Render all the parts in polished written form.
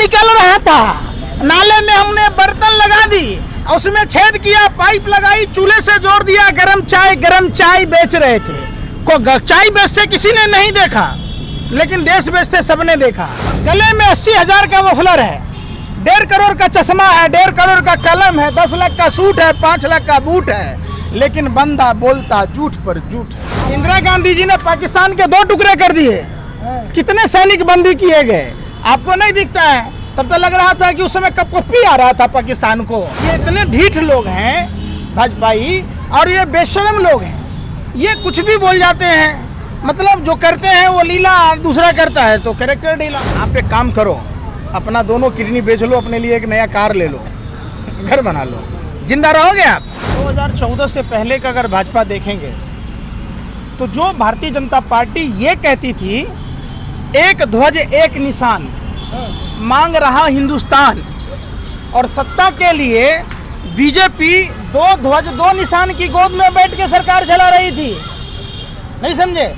निकल रहा था, नाले में हमने बर्तन लगा दी, उसमें छेद किया, पाइप लगाई, चूल्हे से जोड़ दिया, गरम चाय बेच रहे थे। को चाय बेचते किसी ने नहीं देखा, लेकिन देश बेचते सबने देखा। गले में 80,000 का मफलर है, 1.5 करोड़ का चश्मा है, 1.5 करोड़ का कलम है, 10 लाख का सूट है, 5 लाख का बूट है, लेकिन बंदा बोलता झूठ पर झूठ है। इंदिरा गांधी जी ने पाकिस्तान के 2 टुकड़े कर दिए, कितने सैनिक बंदी किए गए, आपको नहीं दिखता है? तब तो लग रहा था कि उस समय कपकपी आ रहा था पाकिस्तान को। ये इतने ढीठ लोग हैं भाजपाई, और ये बेशरम लोग हैं, ये कुछ भी बोल जाते हैं। मतलब जो करते हैं वो लीला, दूसरा करता है तो कैरेक्टर ढीला। आप एक काम करो, अपना दोनों किडनी बेच लो, अपने लिए एक नया कार ले लो, घर बना लो, जिंदा रहोगे आप। 2014 से पहले का अगर भाजपा देखेंगे तो जो भारतीय जनता पार्टी ये कहती थी एक ध्वज एक निशान, मांग रहा हिंदुस्तान, और सत्ता के लिए बीजेपी 2 ध्वज 2 निशान की गोद में बैठ के सरकार चला रही थी। नहीं समझे?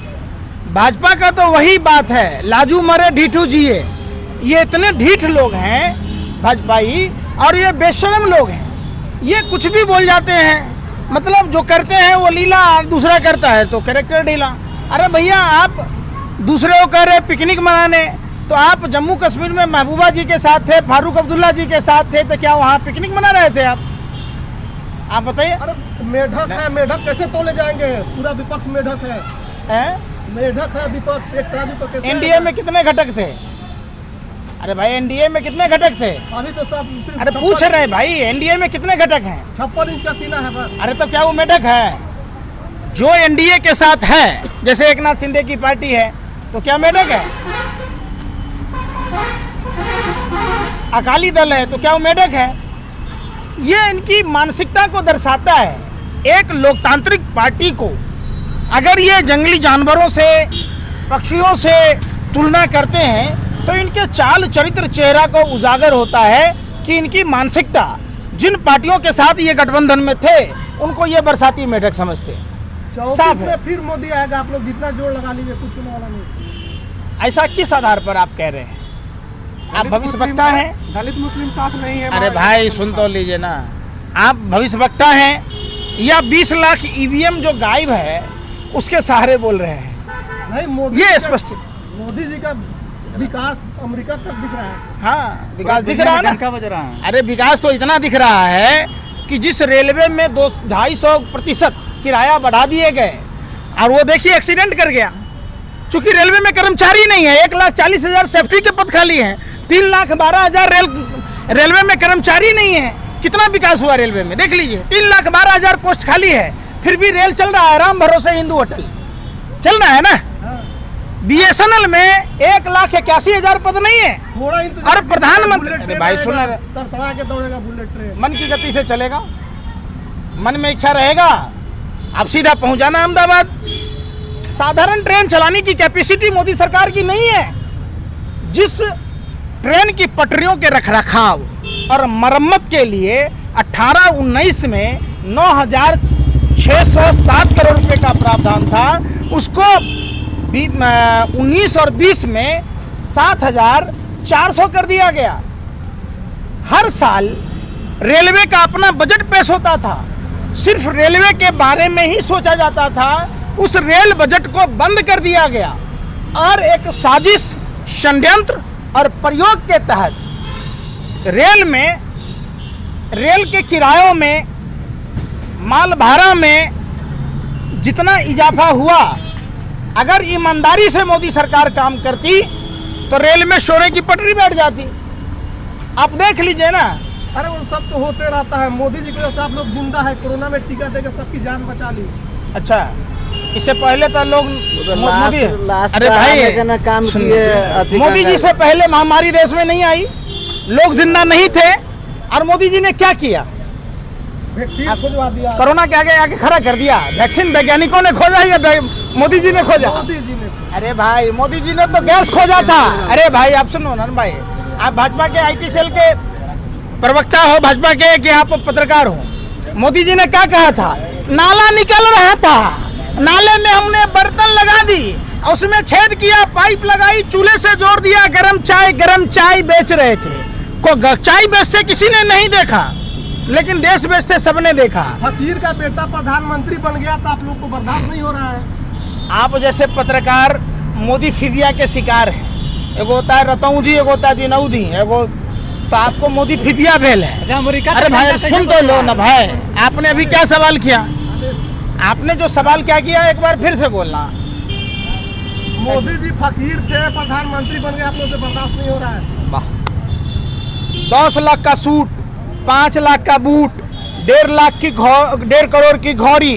भाजपा का तो वही बात है, लाजू मरे ढीठू जिए। ये इतने ढीठ लोग हैं भाजपाई, और ये बेशरम लोग हैं, ये कुछ भी बोल जाते हैं। मतलब जो करते हैं वो लीला, दूसरा करता है तो कैरेक्टर ढीला। अरे भैया, आप दूसरे को कह रहे पिकनिक मनाने, तो आप जम्मू कश्मीर में महबूबा जी के साथ थे, फारूक अब्दुल्ला जी के साथ थे, तो क्या वहाँ पिकनिक मना रहे थे आप बताइए? अरे मेढक है, मेढक कैसे तोले जाएंगे? पूरा विपक्ष मेढक है, मेढक है विपक्ष, एक तराजू पर कैसे? एनडीए में कितने घटक थे? अरे भाई, एनडीए में कितने घटक थे? अभी तो सब अरे पूछ रहे हैं भाई, एनडीए में कितने घटक हैं? 56 इंच का सीना है बस। अरे तो क्या वो मेढक है? जो एनडीए के साथ है, जैसे एकनाथ शिंदे की पार्टी है, तो क्या मेढक है? अकाली दल है तो क्या वो मेढक है? ये इनकी मानसिकता को दर्शाता है। एक लोकतांत्रिक पार्टी को अगर ये जंगली जानवरों से, पक्षियों से तुलना करते हैं, तो इनके चाल चरित्र चेहरा को उजागर होता है कि इनकी मानसिकता, जिन पार्टियों के साथ ये गठबंधन में थे, उनको ये बरसाती मेढक समझते। 24 में फिर मोदी आएगा, आप लोग जितना जोर लगा लीजिए कुछ होने वाला नहीं। ऐसा किस आधार पर आप कह रहे हैं? आप भविष्यवक्ता हैं? दलित मुस्लिम साथ नहीं है। अरे भाई सुन तो लीजिए ना, आप भविष्यवक्ता हैं या 20 लाख ईवीएम जो गायब है उसके सहारे बोल रहे हैं? नहीं, मोदी ये स्पष्ट, मोदी जी का विकास अमेरिका तक दिख रहा है। हाँ, विकास दिख रहा है ना। डंका बज रहा है। अरे विकास तो इतना दिख रहा है कि जिस रेलवे में 250-250% किराया बढ़ा दिए गए, और वो देखिए एक्सीडेंट कर गया, चूंकि रेलवे में कर्मचारी नहीं है। 1,40,000 सेफ्टी के पद खाली हैं, 3,12,000 रेलवे में कर्मचारी नहीं है। कितना विकास हुआ रेलवे में देख लीजिए, 3,12,000 पोस्ट खाली है, फिर भी रेल चल रहा है। राम भरोसे हिंदू होटल चल रहा है ना। बीएसएनएल में 1,81,000 पद नहीं है। थोड़ा और प्रधानमंत्री भाई सुन, सरसरा के दौड़ेगा बुलेट ट्रेन, मन की गति से चलेगा, मन में इच्छा रहेगा, आप सीधा पहुंच जाना अहमदाबाद। साधारण ट्रेन चलाने की कैपेसिटी मोदी सरकार की नहीं है। जिस ट्रेन की पटरियों के रखरखाव और मरम्मत के लिए 18-19 में 9,607 करोड़ रुपए का प्रावधान था, उसको 19 और 20 में 7,400 कर दिया गया। हर साल रेलवे का अपना बजट पेश होता था, सिर्फ रेलवे के बारे में ही सोचा जाता था। उस रेल बजट को बंद कर दिया गया, और एक साजिश, षड्यंत्र और प्रयोग के तहत रेल के किरायों में, माल भाड़ा में जितना इजाफा हुआ, अगर ईमानदारी से मोदी सरकार काम करती तो रेल में सोने की पटरी बैठ जाती। आप देख लीजिए ना। अरे वो सब तो होते रहता है। मोदी जी की वजह से आप लोग जिंदा है, कोरोना में टीका देकर सबकी जान बचा ली। अच्छा, इससे पहले तो लोग मोदी, अरे भाई काम किए, मोदी जी से पहले महामारी देश में नहीं आई, लोग जिंदा नहीं थे, और मोदी जी ने क्या किया? वैक्सीन खोजवा दिया, कोरोना के आगे खड़ा कर दिया। वैक्सीन वैज्ञानिकों ने खोजा या मोदी जी ने खोजा? मोदी जी ने। अरे भाई, मोदी जी ने तो गैस खोजा था। अरे भाई आप सुनो ना भाई, आप भाजपा के आईटी सेल के प्रवक्ता हो, भाजपा के कि आप पत्रकार हो। मोदी जी ने क्या कहा था? नाला निकल रहा था, नाले में हमने बर्तन लगा दी, उसमें छेद किया, पाइप लगाई, चूल्हे से जोड़ दिया, गरम चाय बेच रहे थे। चाय बेचते किसी ने नहीं देखा, लेकिन देश बेचते सबने देखा। फकीर का बेटा प्रधानमंत्री बन गया तो आप लोग को बर्दाश्त नहीं हो रहा है। आप जैसे पत्रकार मोदी फिदिया के शिकार हैं। एगो होता है रतौंधी, एगो होता है दिनौधी, एगो तो आपको मोदी फिदिया भेल है। अरे भाई सुन तो लो ना भाई, आपने अभी क्या सवाल किया? आपने जो सवाल क्या किया एक बार फिर से बोलना। मोदी जी फकीर थे, प्रधानमंत्री बन गए, आप लोग से बर्दाश्त नहीं हो रहा है। 10 लाख का सूट, 5 लाख का बूट, 1.5 करोड़ की घोड़ी,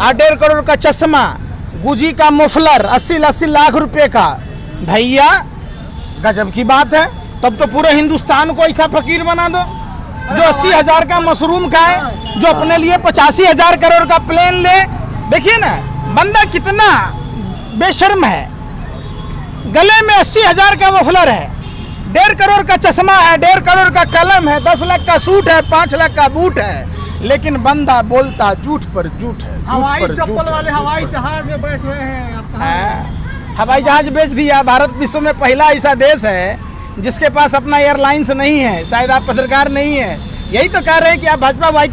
1.5 करोड़ का चश्मा, गुजी का मुफलर, 80 लाख रुपए का। भैया गजब की बात है। तब तो पूरे हिंदुस्तान को ऐसा फकीर बना दो जो 80,000 का मशरूम खाए, जो अपने लिए 85,000 करोड़ का प्लेन ले। देखिए ना बंदा कितना बेशर्म है। गले में 80,000 का मफलर है, 1.5 करोड़ का चश्मा है, 1.5 करोड़ का कलम है, 10 लाख का सूट है, 5 लाख का बूट है, लेकिन बंदा बोलता झूठ पर झूठ है। हवाई चप्पल वाले हवाई जहाज में बैठ रहे हैं। आप कहाँ? हवाई जहाज बेच दिया। भारत विश्व में पहला ऐसा देश है जिसके पास अपना एयरलाइंस नहीं है। शायद आप पत्रकार नहीं है, यही तो कह रहे हैं कि आप भाजपा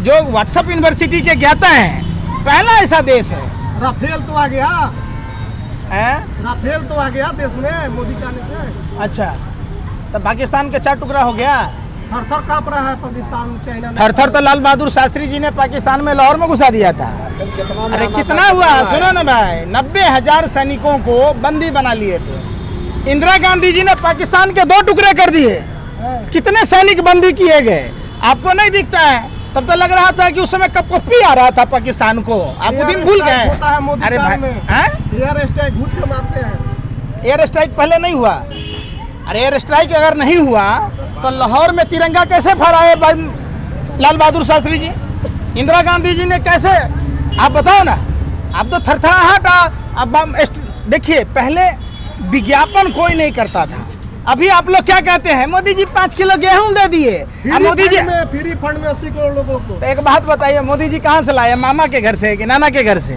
जो व्हाट्सएप यूनिवर्सिटी के ज्ञाता हैं, पहला ऐसा देश है। राफेल तो आ गया, राफेल तो आ गया देश में मोदी के आने से। अच्छा, तो पाकिस्तान का 4 टुकड़ा हो गया। थर-थर कांप रहा है पाकिस्तान, चाइना। थर-थर तो लाल बहादुर शास्त्री जी ने पाकिस्तान में लाहौर में घुसा दिया था। अरे कितना हुआ सुनो ना भाई, 90,000 सैनिकों को बंदी बना लिए थे। इंदिरा गांधी जी ने पाकिस्तान के 2 टुकड़े कर दिए। कितने सैनिक बंदी किए गए आपको नहीं दिखता है? तब तो लग रहा था कि उस समय कपकपी आ रहा था पाकिस्तान को। आप वो दिन भूल गए? अरे भाई एयर स्ट्राइक घुस के मारते हैं। एयर स्ट्राइक पहले नहीं हुआ। अरे एयर स्ट्राइक अगर नहीं हुआ तो लाहौर में तिरंगा कैसे फहराए लाल बहादुर शास्त्री जी? इंदिरा गांधी जी ने कैसे? आप बताओ ना। आप तो थरथराहट। अब देखिए, पहले विज्ञापन कोई नहीं करता था। अभी आप लोग क्या कहते हैं? मोदी जी 5 किलो गेहूं दे दिए। मोदी जी फ्री फंड में 80 करोड़ लोगों को। तो एक बात बताइए, मोदी जी कहाँ से लाए? मामा के घर से कि नाना के घर से?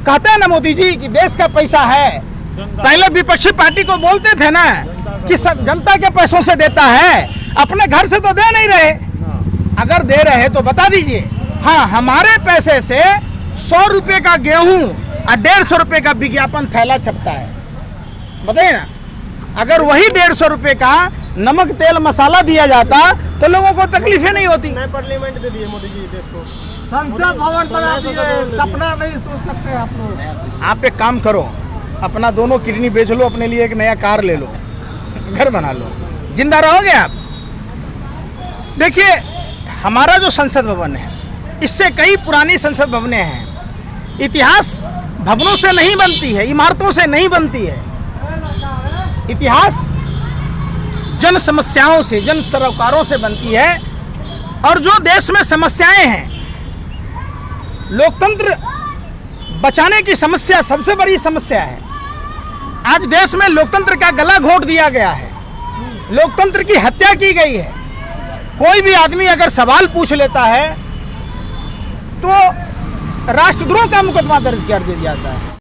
कहते हैं ना मोदी जी कि देश का पैसा है। पहले विपक्षी पार्टी को बोलते थे ना कि सब जनता के पैसों से देता है, अपने घर से तो दे नहीं रहे। अगर दे रहे तो बता दीजिए। हाँ, हमारे पैसे से 100 रुपए का गेहूं और 150 रुपए का विज्ञापन थैला छपता है। बताइए ना, अगर वही 150 रुपए का नमक तेल मसाला दिया जाता तो लोगों को तकलीफें नहीं होती। नए पार्लियामेंट दे दिए मोदी जी देश को, संसद भवन बना दिए। सपना नहीं सोच सकते आप लोग। आप एक काम करो, अपना दोनों किडनी बेच लो, अपने लिए एक नया कार ले लो, घर बना लो, जिंदा रहोगे आप। देखिए, हमारा जो संसद भवन है, इससे कई पुरानी संसद भवनें हैं। इतिहास भवनों से नहीं बनती है, इमारतों से नहीं बनती है। इतिहास जन समस्याओं से, जन सरोकारों से बनती है। और जो देश में समस्याएं हैं, लोकतंत्र बचाने की समस्या सबसे बड़ी समस्या है। आज देश में लोकतंत्र का गला घोट दिया गया है, लोकतंत्र की हत्या की गई है। कोई भी आदमी अगर सवाल पूछ लेता है तो राष्ट्रद्रोह का मुकदमा दर्ज कर दिया जाता है।